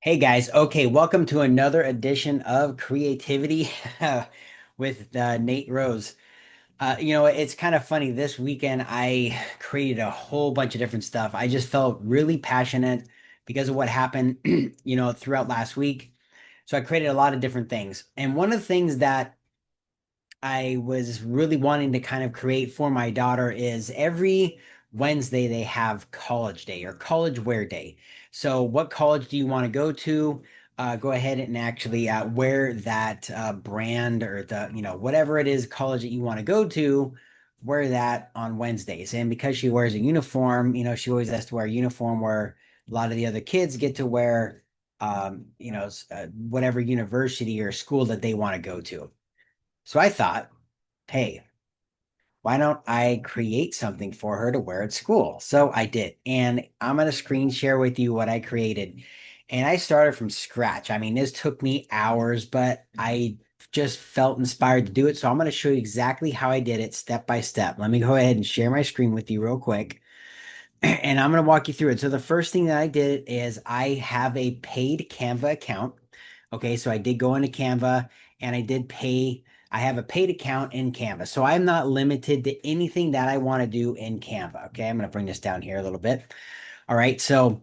Hey guys, okay, welcome to another edition of Creativity with Nate Rose. It's kind of funny. This weekend, I created a whole bunch of different stuff. I just felt really passionate because of what happened, throughout last week. So I created a lot of different things. And one of the things that I was really wanting to kind of create for my daughter is every Wednesday they have college day or college wear day. So, what college do you want to go to? Go ahead and actually wear that brand or whatever it is college that you want to go to, wear that on Wednesdays. And because she wears a uniform, she always has to wear a uniform where a lot of the other kids get to wear, whatever university or school that they want to go to. So I thought, hey, why don't I create something for her to wear at school? So I did. And I'm going to screen share with you what I created. And I started from scratch. I mean, this took me hours, but I just felt inspired to do it. So I'm going to show you exactly how I did it step by step. Let me go ahead and share my screen with you real quick. And I'm going to walk you through it. So the first thing that I did is I have a paid Canva account. Okay, so I did go into Canva and I did pay. I have a paid account in Canva. So I'm not limited to anything that I want to do in Canva. Okay, I'm going to bring this down here a little bit. All right, so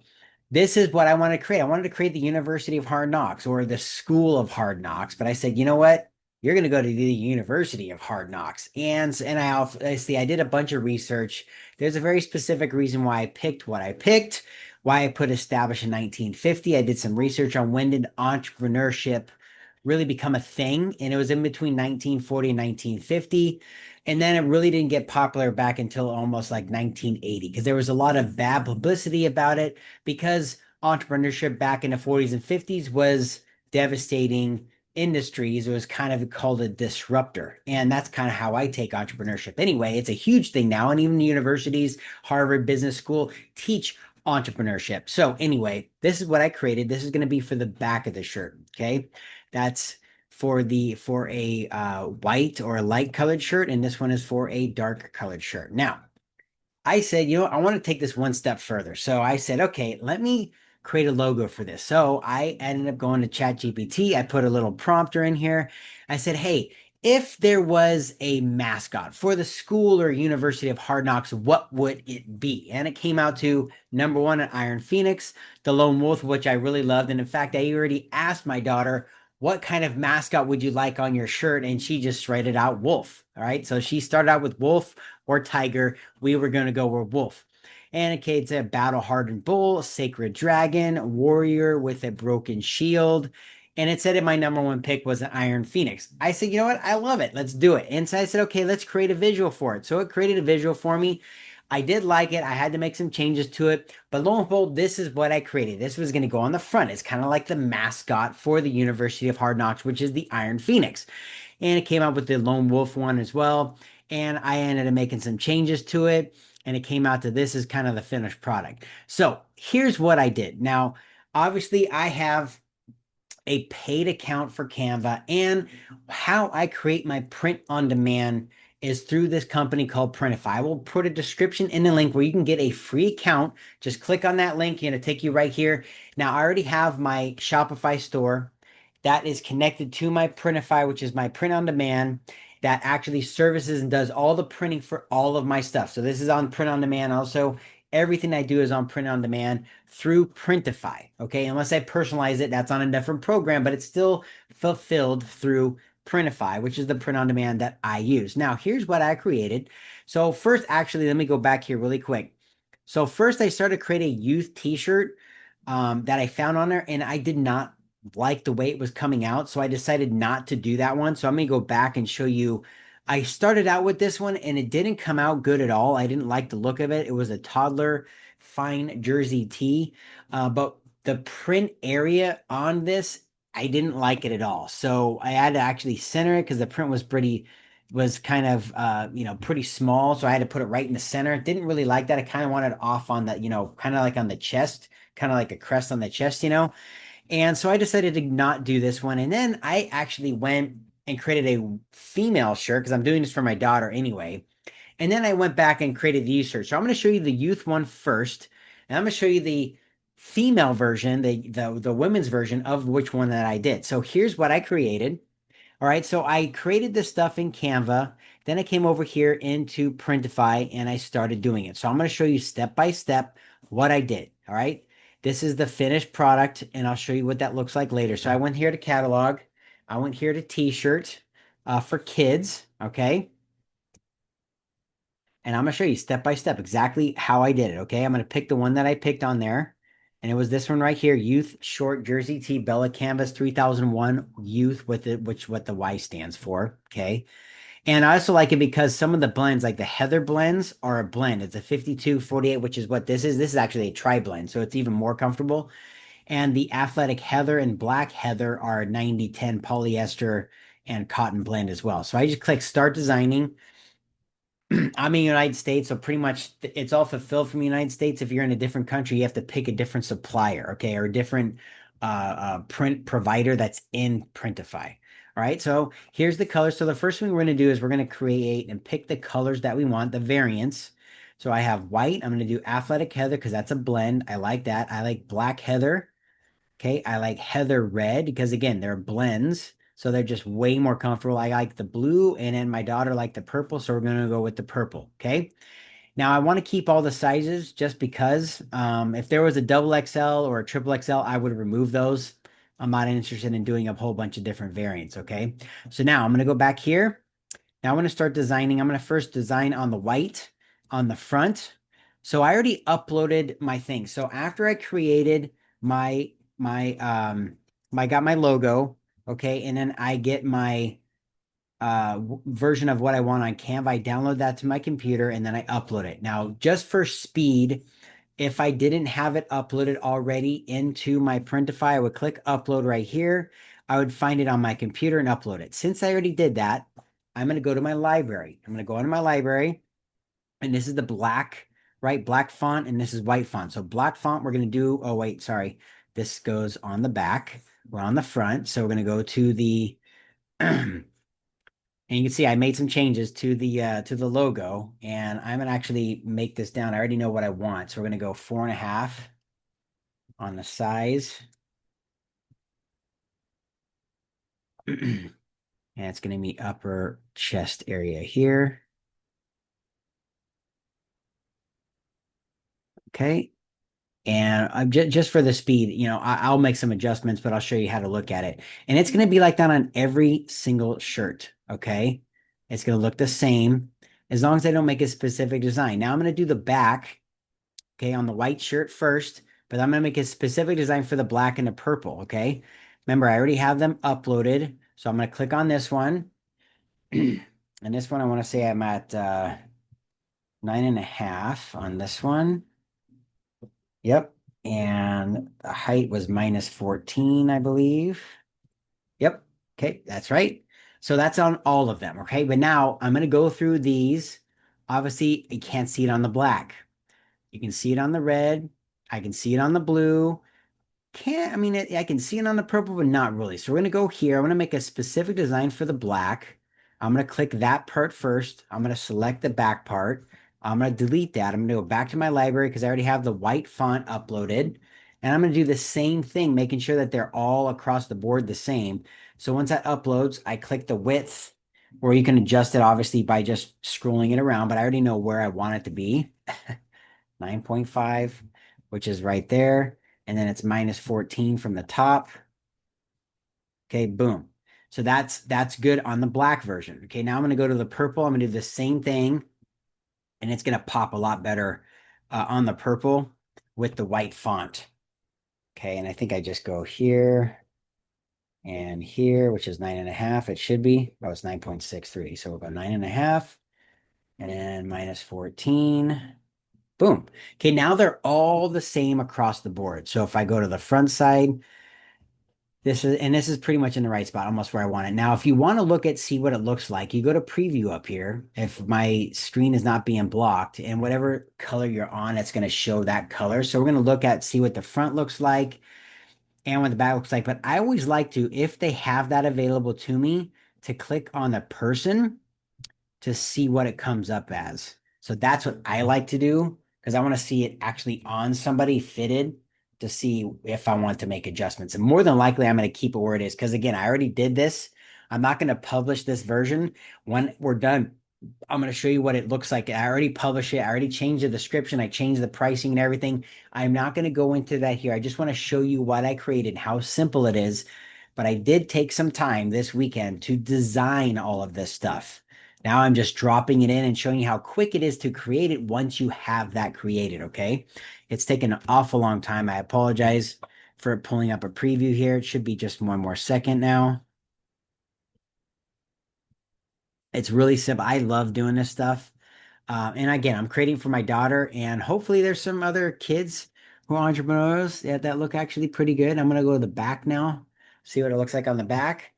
this is what I want to create. I wanted to create the University of Hard Knocks or the School of Hard Knocks, but I said, you know what? You're going to go to the University of Hard Knocks. And I see I did a bunch of research. There's a very specific reason why I picked what I picked, why I put established in 1950. I did some research on when did entrepreneurship really become a thing, and it was in between 1940 and 1950. And then it really didn't get popular back until almost like 1980 because there was a lot of bad publicity about it because entrepreneurship back in the 40s and 50s was devastating industries. It was kind of called a disruptor. And that's kind of how I take entrepreneurship. Anyway, it's a huge thing now. And even the universities, Harvard Business School, teach entrepreneurship. So, anyway, this is what I created. This is going to be for the back of the shirt. Okay. That's for a white or a light colored shirt, and this one is for a dark colored shirt. Now, I said, I want to take this one step further. So I said, okay, let me create a logo for this. So I ended up going to ChatGPT. I put a little prompter in here. I said, hey, if there was a mascot for the school or University of Hard Knocks, what would it be? And it came out to number one, an Iron Phoenix, the Lone Wolf, which I really loved. And in fact, I already asked my daughter, what kind of mascot would you like on your shirt? And she just wrote it out wolf. All right. So she started out with wolf or tiger. We were going to go with wolf. And okay, it's a battle hardened bull, sacred dragon, warrior with a broken shield. And it said my number one pick was an Iron Phoenix. I said, you know what? I love it. Let's do it. And so I said, okay, let's create a visual for it. So it created a visual for me. I did like it. I had to make some changes to it. But lo and behold, this is what I created. This was going to go on the front. It's kind of like the mascot for the University of Hard Knocks, which is the Iron Phoenix. And it came out with the Lone Wolf one as well. And I ended up making some changes to it. And it came out to this is kind of the finished product. So here's what I did. Now, obviously, I have a paid account for Canva, and how I create my print on demand is through this company called Printify. I will put a description in the link where you can get a free account. Just click on that link, and it'll take you right here. Now, I already have my Shopify store that is connected to my Printify, which is my print on demand that actually services and does all the printing for all of my stuff. So this is on print on demand also. Everything I do is on print on demand through Printify. Okay. Unless I personalize it, that's on a different program, but it's still fulfilled through Printify, which is the print on demand that I use. Now, here's what I created. So, first, actually, let me go back here really quick. So, first, I started to create a youth t shirt that I found on there, and I did not like the way it was coming out. So, I decided not to do that one. So, I'm going to go back and show you. I started out with this one and it didn't come out good at all. I didn't like the look of it. It was a toddler fine jersey tee. But the print area on this, I didn't like it at all. So I had to actually center it because the print was kind of, pretty small. So I had to put it right in the center. Didn't really like that. I kind of wanted it off on the, kind of like on the chest, kind of like a crest on the chest. And so I decided to not do this one. And then I actually went and created a female shirt because I'm doing this for my daughter anyway. And then I went back and created the youth shirt. So I'm going to show you the youth one first. And I'm going to show you the female version, the women's version of which one that I did. So here's what I created. All right, so I created this stuff in Canva. Then I came over here into Printify and I started doing it. So I'm going to show you step by step what I did. All right, this is the finished product, and I'll show you what that looks like later. So I went here to catalog. I went here to t-shirt for kids. Okay, and I'm going to show you step by step exactly how I did it. Okay, I'm going to pick the one that I picked on there. And it was this one right here, Youth Short Jersey Tee Bella Canvas 3001 Youth with it, which what the Y stands for. Okay. And I also like it because some of the blends, like the Heather blends, are a blend. It's a 52/48, which is what this is. This is actually a tri blend, so it's even more comfortable. And the Athletic Heather and Black Heather are 90/10 polyester and cotton blend as well. So I just click Start Designing. I'm in the United States, so pretty much it's all fulfilled from the United States. If you're in a different country, you have to pick a different supplier, okay, or a different print provider that's in Printify. All right, so here's the colors. So the first thing we're going to do is we're going to create and pick the colors that we want, the variants. So I have white. I'm going to do Athletic Heather because that's a blend. I like that. I like Black Heather. Okay, I like Heather Red because again, they're blends, so they're just way more comfortable. I like the blue, and then my daughter liked the purple, so we're gonna go with the purple. Okay. Now I want to keep all the sizes just because if there was a double XL or a triple XL, I would remove those. I'm not interested in doing a whole bunch of different variants. Okay. So now I'm gonna go back here. Now I'm going to start designing. I'm going to first design on the white on the front. So I already uploaded my thing. So after I created my I got my logo, okay, and then I get my version of what I want on Canva. I download that to my computer and then I upload it. Now, just for speed, if I didn't have it uploaded already into my Printify, I would click upload right here. I would find it on my computer and upload it. Since I already did that, I'm going to go to my library. I'm going to go into my library, and this is the black, right? Black font, and this is white font. So black font, we're going to do, oh, wait, sorry. This goes on the back. We're on the front. So we're going to go to the, and you can see I made some changes to the logo, and I'm gonna actually make this down. I already know what I want. So we're gonna go 4.5 on the size. And it's going to be upper chest area here. Okay. And I'm just for the speed, I'll make some adjustments, but I'll show you how to look at it. And it's going to be like that on every single shirt. Okay. It's going to look the same as long as I don't make a specific design. Now I'm going to do the back, okay, on the white shirt first, but I'm going to make a specific design for the black and the purple. Okay. Remember, I already have them uploaded. So I'm going to click on this one. And this one, I want to say I'm at 9.5 on this one. Yep. And the height was -14, I believe. Yep. Okay, that's right. So that's on all of them. Okay, but now I'm going to go through these. Obviously, you can't see it on the black. You can see it on the red. I can see it on the blue. Can't, I mean, I can see it on the purple, but not really. So we're going to go here. I'm going to make a specific design for the black. I'm going to click that part first. I'm going to select the back part. I'm going to delete that. I'm going to go back to my library because I already have the white font uploaded. And I'm going to do the same thing, making sure that they're all across the board the same. So once that uploads, I click the width, or you can adjust it obviously by just scrolling it around, but I already know where I want it to be. 9.5, which is right there. And then it's -14 from the top. Okay, boom. So that's good on the black version. Okay, now I'm going to go to the purple. I'm going to do the same thing, and it's going to pop a lot better on the purple with the white font. Okay, and I think I just go here and here, which is 9.5. It should be. Oh, it's 9.63. So we'll go 9.5 and then -14. Boom. Okay, now they're all the same across the board. So if I go to the front side, this is pretty much in the right spot, almost where I want it. Now, if you want to see what it looks like, you go to preview up here. If my screen is not being blocked, and whatever color you're on, it's going to show that color. So we're going to see what the front looks like and what the back looks like. But I always like to, if they have that available to me, to click on the person to see what it comes up as. So that's what I like to do because I want to see it actually on somebody fitted. to see if I want to make adjustments. And more than likely, I'm going to keep it where it is. Because again, I already did this. I'm not going to publish this version. When we're done, I'm going to show you what it looks like. I already published it. I already changed the description. I changed the pricing and everything. I'm not going to go into that here. I just want to show you what I created, how simple it is. But I did take some time this weekend to design all of this stuff. Now I'm just dropping it in and showing you how quick it is to create it once you have that created, okay? It's taken an awful long time. I apologize for pulling up a preview here. It should be just one more second now. It's really simple. I love doing this stuff. And again, I'm creating for my daughter, and hopefully there's some other kids who are entrepreneurs that look actually pretty good. I'm gonna go to the back now, see what it looks like on the back.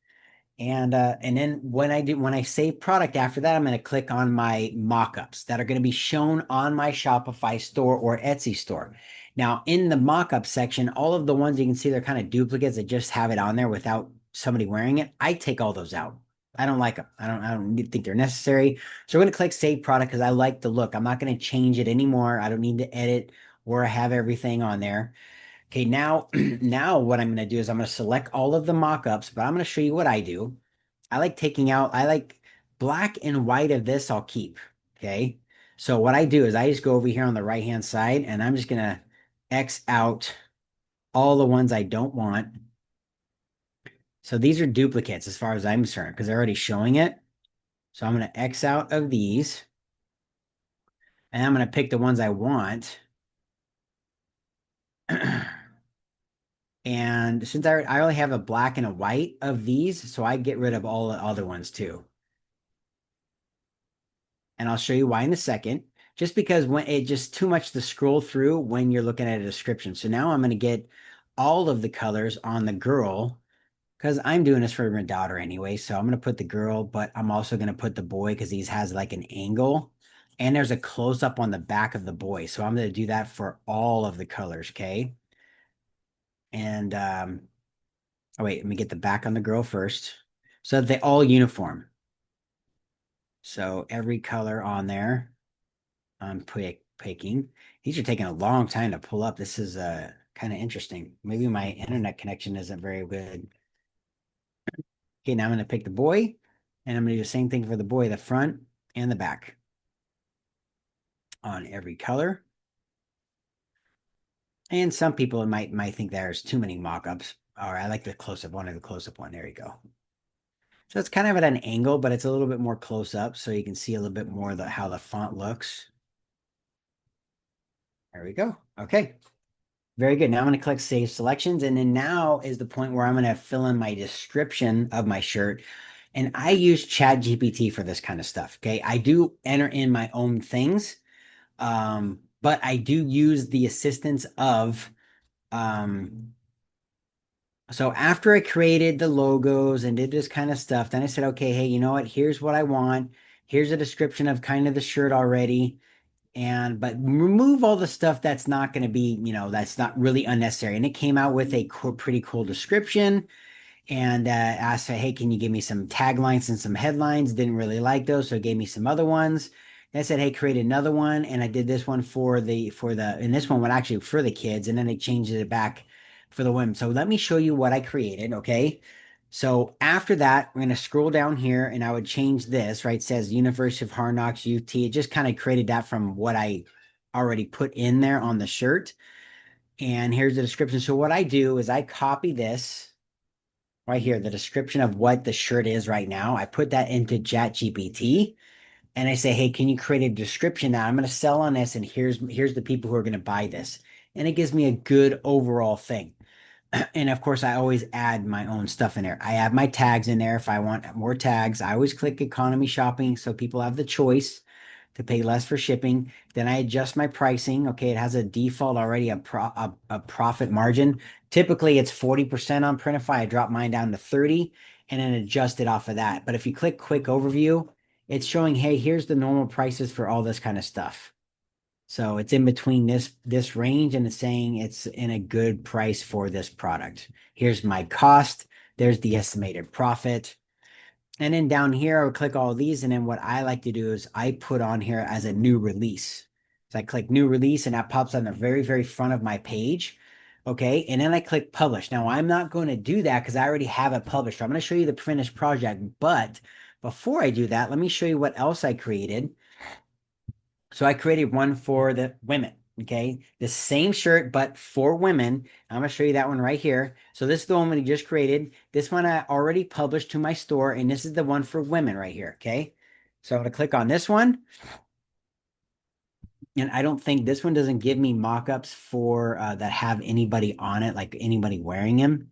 And then when I save product after that, I'm going to click on my mockups that are going to be shown on my Shopify store or Etsy store. Now, in the mockup section, all of the ones you can see they're kind of duplicates that just have it on there without somebody wearing it. I take all those out. I don't like them. I don't think they're necessary. So we're going to click save product because I like the look. I'm not going to change it anymore. I don't need to edit or have everything on there. Okay, now now what I'm going to do is I'm going to select all of the mockups, but I'm going to show you what I do. I like black and white of this, I'll keep. Okay. So what I do is I just go over here on the right hand side and I'm just going to X out all the ones I don't want. So these are duplicates as far as I'm concerned because they're already showing it. So I'm going to X out of these and I'm going to pick the ones I want. And since I only have a black and a white of these, so I get rid of all the other ones too. And I'll show you why in a second. Just because when it just too much to scroll through when you're looking at a description. So now I'm going to get all of the colors on the girl because I'm doing this for my daughter anyway. So I'm going to put the girl, but I'm also going to put the boy because he has like an angle and there's a close up on the back of the boy. So I'm going to do that for all of the colors. Okay. And, oh, wait, let me get the back on the girl first so that they all uniform. So every color on there. I'm picking. These are taking a long time to pull up. This is kind of interesting. Maybe my internet connection isn't very good. Okay, now I'm going to pick the boy, and I'm going to do the same thing for the boy, the front and the back on every color. And some people might think there's too many mock-ups. All right, I like the close-up one or the close-up one. There you go. So it's kind of at an angle, but it's a little bit more close up, so you can see a little bit more how the font looks. There we go. Okay. Very good. Now I'm going to click Save Selections. And then now is the point where I'm going to fill in my description of my shirt. And I use ChatGPT for this kind of stuff. Okay. I do enter in my own things, but I do use the assistance of. So after I created the logos and did this kind of stuff, then I said, okay, hey, you know what? Here's what I want. Here's a description of kind of the shirt already but remove all the stuff that's not going to be, that's not really unnecessary. And it came out with a pretty cool description and asked, hey, can you give me some taglines and some headlines? Didn't really like those, so it gave me some other ones. And I said, hey, create another one, and I did this one and this one went actually for the kids, and then they changed it back for the women. So let me show you what I created, okay? So after that, we're going to scroll down here and I would change this, right? It says University of Hard Knocks UT. It just kind of created that from what I already put in there on the shirt. And here's the description. So what I do is I copy this right here, the description of what the shirt is right now. I put that into ChatGPT and I say, hey, can you create a description now? I'm going to sell on this and here's the people who are going to buy this. And it gives me a good overall thing. And of course, I always add my own stuff in there. I add my tags in there if I want more tags. I always click economy shopping so people have the choice to pay less for shipping. Then I adjust my pricing. Okay, it has a default already, a profit margin. Typically, it's 40% on Printify. I drop mine down to 30 and then adjust it off of that. But if you click quick overview, it's showing, hey, here's the normal prices for all this kind of stuff. So it's in between this range and it's saying it's in a good price for this product. Here's my cost. There's the estimated profit. And then down here, I would click all these. And then what I like to do is I put on here as a new release. So I click new release and that pops on the very, very front of my page. Okay, and then I click publish. Now I'm not going to do that because I already have it published. So I'm going to show you the finished project, but before I do that, let me show you what else I created. So I created one for the women. Okay, the same shirt, but for women. I'm going to show you that one right here. So this is the one we just created. This one I already published to my store, and this is the one for women right here. Okay, so I'm going to click on this one. And I don't think this one doesn't give me mock-ups for that have anybody on it, like anybody wearing them,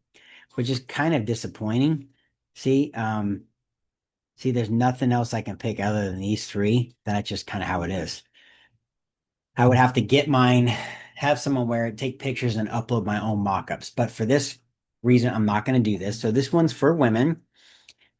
which is kind of disappointing. See, see, there's nothing else I can pick other than these three. That's just kind of how it is. I would have to get mine, have someone wear it, take pictures, and upload my own mock-ups. But for this reason, I'm not going to do this. So this one's for women.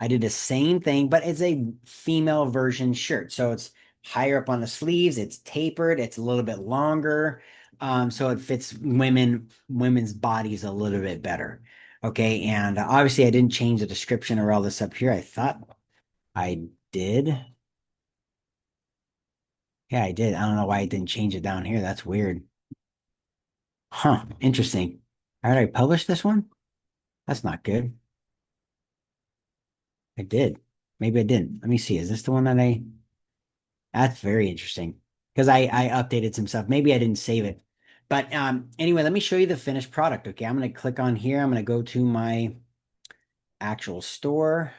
I did the same thing, but it's a female version shirt. So it's higher up on the sleeves, it's tapered, it's a little bit longer. So it fits women's bodies a little bit better. Okay, and obviously I didn't change the description or all this up here. I thought I did. Yeah, I did. I don't know why I didn't change it down here. That's weird. Huh, interesting. All right, I published this one? That's not good. I did. Maybe I didn't. Let me see. Is this the one that I That's very interesting because I updated some stuff. Maybe I didn't save it. But anyway, let me show you the finished product. Okay, I'm going to click on here. I'm going to go to my actual store.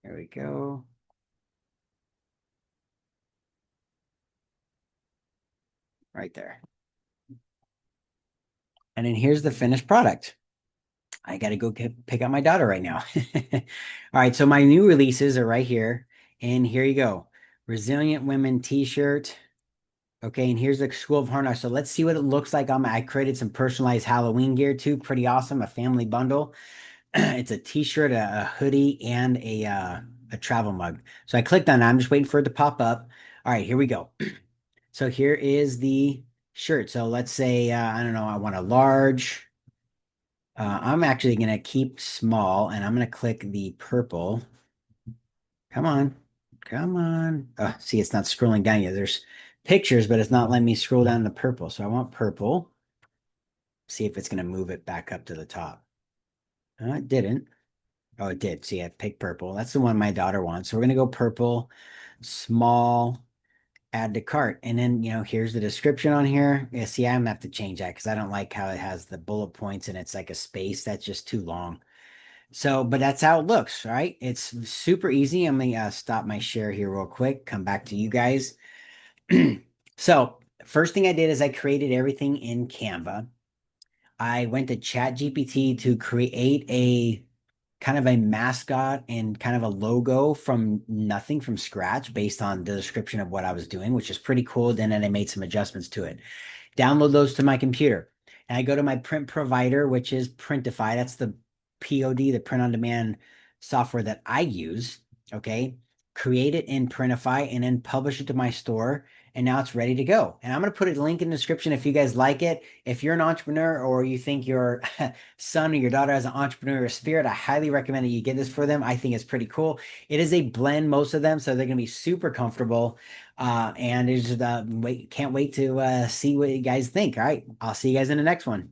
There we go. Right there. And then here's the finished product. I got to go pick up my daughter right now. All right, so my new releases are right here. And here you go. Resilient Women t-shirt. Okay, and here's the School of Hard Knocks. So let's see what it looks like. I created some personalized Halloween gear too. Pretty awesome. A family bundle. It's a t-shirt, a hoodie, and a travel mug. So I clicked on it. I'm just waiting for it to pop up. All right, here we go. So here is the shirt. So let's say I don't know, I want a large. I'm actually gonna keep small, and I'm gonna click the purple. Come on, come on. See, it's not scrolling down yet. There's pictures, but it's not letting me scroll down to purple. So I want purple. See if it's gonna move it back up to the top. It didn't. Oh, it did. See, I picked purple. That's the one my daughter wants. So we're gonna go purple, small, add to cart. And then, here's the description on here. Yeah, see, I'm gonna have to change that because I don't like how it has the bullet points and it's like a space. That's just too long. So, but that's how it looks, right? It's super easy. I'm gonna stop my share here real quick, come back to you guys. So, first thing I did is I created everything in Canva. I went to ChatGPT to create a kind of a mascot and kind of a logo from nothing from scratch based on the description of what I was doing, which is pretty cool. Then I made some adjustments to it. Download those to my computer. And I go to my print provider, which is Printify. That's the POD, the print on demand software that I use. Okay. Create it in Printify and then publish it to my store. And now it's ready to go. And I'm going to put a link in the description if you guys like it. If you're an entrepreneur or you think your son or your daughter has an entrepreneurial spirit, I highly recommend that you get this for them. I think it's pretty cool. It is a blend, most of them, so they're going to be super comfortable. And it's just, can't wait to see what you guys think. All right, I'll see you guys in the next one.